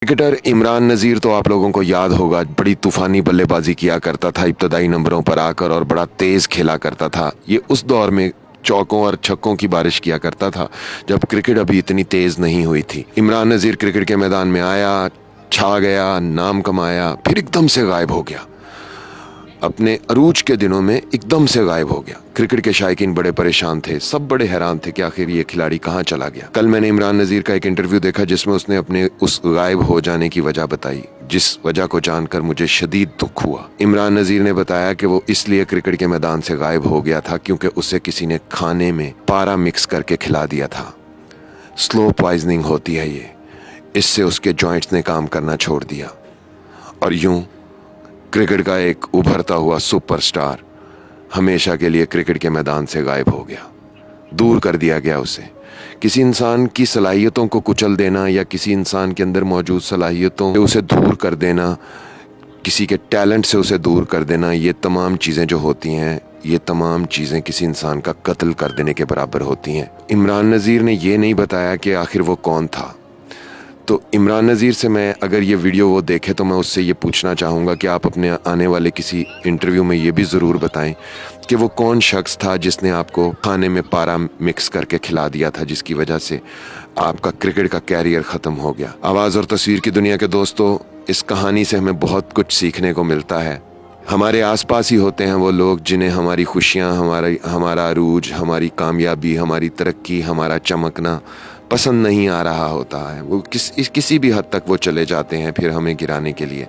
Cricketer Imran Nazir तो आप लोगों को याद होगा, बड़ी तूफ़ानी बल्लेबाजी किया करता था इब्तदाई नंबरों पर आकर और बड़ा तेज़ खेला करता था। ये उस दौर में चौकों और छक्कों की बारिश किया करता था जब क्रिकेट अभी इतनी तेज़ नहीं हुई थी। इमरान नज़ीर क्रिकेट के मैदान में आया, छा गया, नाम कमाया, फिर एकदम से गायब हो गया। अपने अरूज के दिनों में एकदम से गायब हो गया। क्रिकेट के शायकीन बड़े परेशान थे, सब बड़े हैरान थे कि आखिर ये खिलाड़ी कहाँ चला गया। कल मैंने इमरान नज़ीर का एक इंटरव्यू देखा जिसमें उसने अपने उस गायब हो जाने की वजह बताई, जिस वजह को जानकर मुझे शदीद दुख हुआ। इमरान नज़ीर ने बताया कि वो इसलिए क्रिकेट के मैदान से गायब हो गया था क्योंकि उसे किसी ने खाने में पारा मिक्स करके खिला दिया था। स्लो पॉइजनिंग होती है ये, इससे उसके जॉइंट्स ने काम करना छोड़ दिया और यूं क्रिकेट का एक उभरता हुआ सुपरस्टार हमेशा के लिए क्रिकेट के मैदान से गायब हो गया। दूर कर दिया गया उसे। किसी इंसान की सलाहियतों को कुचल देना या किसी इंसान के अंदर मौजूद सलाहियतों से उसे दूर कर देना, किसी के टैलेंट से उसे दूर कर देना, ये तमाम चीज़ें जो होती हैं, ये तमाम चीज़ें किसी इंसान का कत्ल कर देने के बराबर होती हैं। इमरान नज़ीर ने ये नहीं बताया कि आखिर वो कौन था। तो इमरान नज़ीर से मैं अगर ये वीडियो वो देखे तो मैं उससे ये पूछना चाहूँगा कि आप अपने आने वाले किसी इंटरव्यू में ये भी ज़रूर बताएं कि वो कौन शख्स था जिसने आपको खाने में पारा मिक्स करके खिला दिया था, जिसकी वजह से आपका क्रिकेट का कैरियर ख़त्म हो गया। आवाज़ और तस्वीर की दुनिया के दोस्तों, इस कहानी से हमें बहुत कुछ सीखने को मिलता है। हमारे आसपास ही होते हैं वो लोग जिन्हें हमारी खुशियाँ, हमारा अरूज, हमारी कामयाबी, हमारी तरक्की, हमारा चमकना पसंद नहीं आ रहा होता है। वो किसी भी हद तक वो चले जाते हैं फिर हमें गिराने के लिए।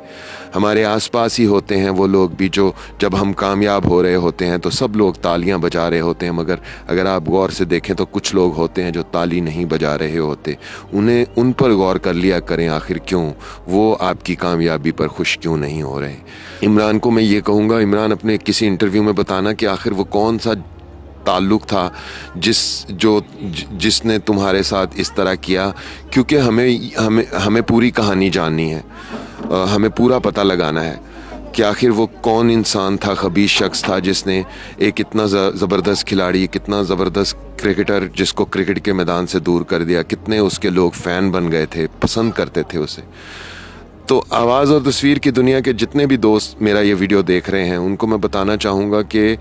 हमारे आसपास ही होते हैं वो लोग भी जो जब हम कामयाब हो रहे होते हैं तो सब लोग तालियां बजा रहे होते हैं, मगर अगर आप गौर से देखें तो कुछ लोग होते हैं जो ताली नहीं बजा रहे होते। उन पर गौर कर लिया करें, आखिर क्यों वो आपकी कामयाबी पर खुश क्यों नहीं हो रहे। इमरान को मैं ये कहूँगा, इमरान अपने किसी इंटरव्यू में बताना कि आखिर वो कौन सा ताल्लुक़ था जिसने तुम्हारे साथ इस तरह किया, क्योंकि हमें पूरी कहानी जाननी है। हमें पूरा पता लगाना है कि आखिर वो कौन इंसान था, खबीस शख्स था जिसने एक इतना ज़बरदस्त खिलाड़ी, कितना ज़बरदस्त क्रिकेटर जिसको क्रिकेट के मैदान से दूर कर दिया। कितने उसके लोग फ़ैन बन गए थे, पसंद करते थे उसे। तो आवाज़ और तस्वीर की दुनिया के जितने भी दोस्त मेरा ये वीडियो देख रहे हैं उनको मैं बताना चाहूँगा कि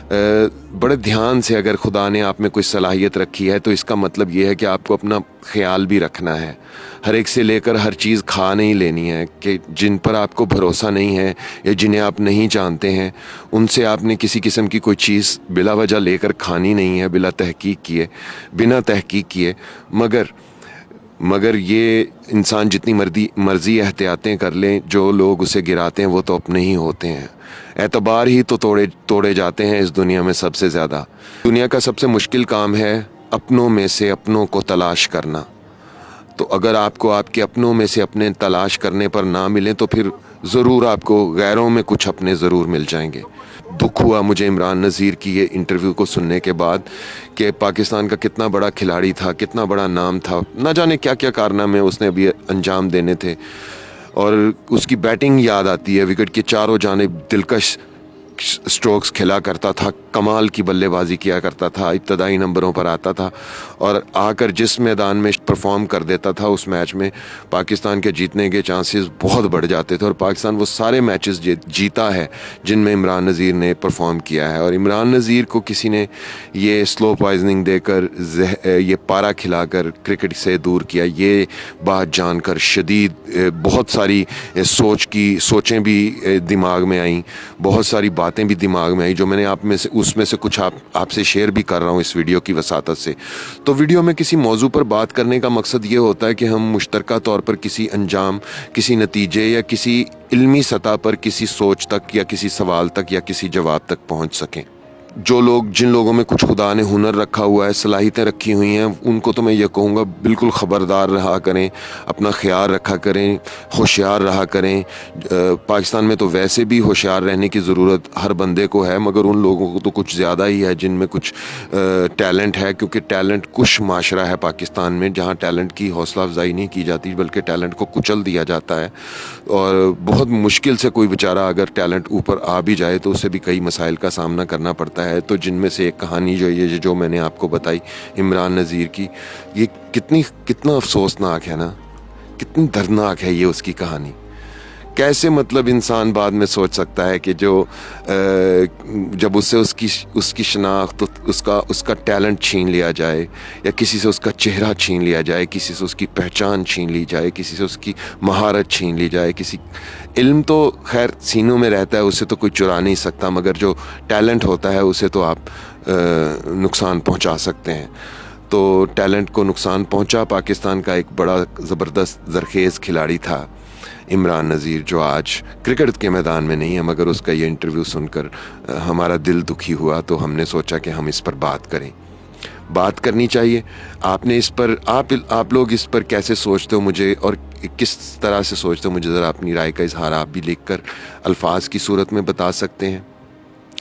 बड़े ध्यान से, अगर खुदा ने आप में कोई सलाहियत रखी है तो इसका मतलब ये है कि आपको अपना ख्याल भी रखना है। हर एक से लेकर हर चीज़ खा नहीं लेनी है कि जिन पर आपको भरोसा नहीं है या जिन्हें आप नहीं जानते हैं उनसे आपने किसी किस्म की कोई चीज़ बिला वजह लेकर खानी नहीं है, बिना तहकीक किए। मगर ये इंसान जितनी मर्जी एहतियातें कर लें, जो लोग उसे गिराते हैं वो तो अपने ही होते हैं। एतबार ही तो तोड़े जाते हैं इस दुनिया में सबसे ज़्यादा। दुनिया का सबसे मुश्किल काम है अपनों में से अपनों को तलाश करना। तो अगर आपको आपके अपनों में से अपने तलाश करने पर ना मिलें तो फिर ज़रूर आपको गैरों में कुछ अपने ज़रूर मिल जाएंगे। दुख हुआ मुझे इमरान नज़ीर की ये इंटरव्यू को सुनने के बाद कि पाकिस्तान का कितना बड़ा खिलाड़ी था, कितना बड़ा नाम था, ना जाने क्या क्या कारनामे उसने अभी अंजाम देने थे। और उसकी बैटिंग याद आती है, विकेट के चारों जानिब दिलकश स्ट्रोक्स खेला करता था, कमाल की बल्लेबाजी किया करता था, इब्तदाई नंबरों पर आता था और आकर जिस मैदान में परफॉर्म कर देता था उस मैच में पाकिस्तान के जीतने के चांसेस बहुत बढ़ जाते थे। और पाकिस्तान वो सारे मैचेस जीता है जिनमें इमरान नज़ीर ने परफॉर्म किया है। और इमरान नज़ीर को किसी ने ये स्लो पॉइजनिंग देकर, ये पारा खिलाकर क्रिकेट से दूर किया, ये बात जानकर शदीद बहुत सारी सोचें भी दिमाग में आईं, बहुत सारी बातें भी दिमाग में आई जो मैंने उसमें से कुछ आपसे शेयर भी कर रहा हूँ इस वीडियो की वसातत से। तो वीडियो में किसी मौजू पर बात करने का मकसद ये होता है कि हम मुश्तरका तौर पर किसी अंजाम, किसी नतीजे या किसी इल्मी सतह पर किसी सोच तक या किसी सवाल तक या किसी जवाब तक पहुँच सकें। जिन लोगों में कुछ खुदा ने हुनर रखा हुआ है, सलाहियतें रखी हुई हैं, उनको तो मैं ये कहूँगा बिल्कुल ख़बरदार रहा करें, अपना ख्याल रखा करें, होशियार रहा करें। पाकिस्तान में तो वैसे भी होशियार रहने की ज़रूरत हर बंदे को है, मगर उन लोगों को तो कुछ ज़्यादा ही है जिनमें कुछ टैलेंट है, क्योंकि टैलेंट कुछ माशरा है पाकिस्तान में जहाँ टैलेंट की हौसला अफजाई नहीं की जाती बल्कि टैलेंट को कुचल दिया जाता है। और बहुत मुश्किल से कोई बेचारा अगर टैलेंट ऊपर आ भी जाए तो उसे भी कई मसाइल का सामना करना पड़ता है। तो जिनमें से एक कहानी जो मैंने आपको बताई इमरान नज़ीर की, ये कितना अफसोसनाक है ना کتنی دردناک ہے یہ اس کی کہانی. کیسے مطلب انسان بعد میں سوچ سکتا ہے کہ جو جب اس سے اس کی شناخت اس کا ٹیلنٹ چھین لیا جائے, یا کسی سے اس کا چہرہ چھین لیا جائے, کسی سے اس کی پہچان چھین لی جائے, کسی سے اس کی مہارت چھین لی جائے. کسی علم تو خیر سینوں میں رہتا ہے, اسے تو کوئی چرا نہیں سکتا, مگر جو ٹیلنٹ ہوتا ہے اسے تو آپ نقصان پہنچا سکتے ہیں. تو ٹیلنٹ کو نقصان پہنچا. پاکستان کا ایک بڑا زبردست زرخیز کھلاڑی تھا عمران نذیر, جو آج کرکٹ کے میدان میں نہیں ہے, مگر اس کا یہ انٹرویو سن کر ہمارا دل دکھی ہوا. تو ہم نے سوچا کہ ہم اس پر بات کریں. بات کرنی چاہیے. آپ نے اس پر آپ لوگ اس پر کیسے سوچتے ہو مجھے, اور کس طرح سے سوچتے ہو مجھے ذرا اپنی رائے کا اظہار آپ بھی لکھ کر الفاظ کی صورت میں بتا سکتے ہیں.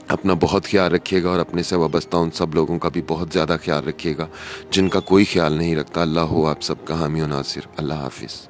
اپنا بہت خیال رکھیے گا, اور اپنے سے وابستہ ان سب لوگوں کا بھی بہت زیادہ خیال رکھیے گا جن کا کوئی خیال نہیں رکھتا. اللہ ہو آپ سب کا حامی و ناصر. اللہ حافظ.